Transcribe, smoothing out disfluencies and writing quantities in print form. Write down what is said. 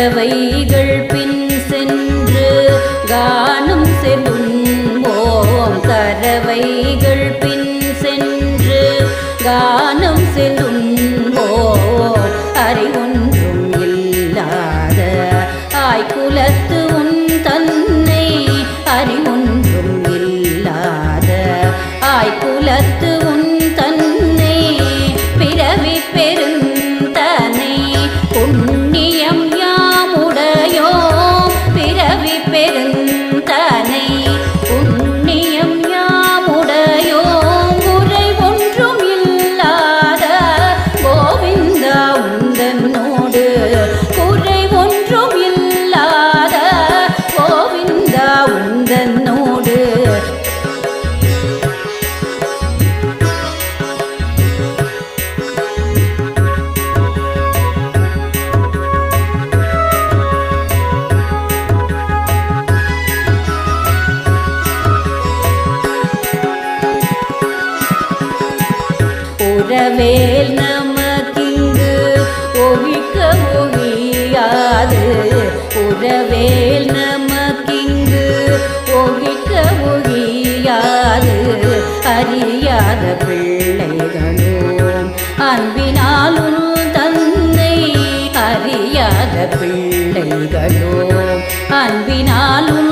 கரவைகள் பின் சென்று கானம் செல்லும்போம் கரவைகள் பின் சென்று கானம் செல்லும்போம் அறிவொன்றும் இல்லாத ஆய்குலத்து உன் தன்னை அறிவொன்றும் இல்லாத ஆய்குலத்து உன் தன்னை பிறவி பெருந்தனை புண்ணியம் யாமுடையோம் பிறவி பெருந்தனை புண்ணியம் யாமுடையோம் குறை ஒன்றும் இல்லாத கோவிந்தா உந்தன்னோடு குறை ஒன்றும் இல்லாத கோவிந்தா உந்தன்னோடு உறவேல் நமக்கிங்கு ஒழிக்க ஒழியாது உறவேல் நமக்கிங்கு ஒழிக்க ஒழியாது அறியாத பிள்ளைகளும் அன்பினாலும் தன்னை அறியாத பிள்ளைகளும் அன்பினாலும்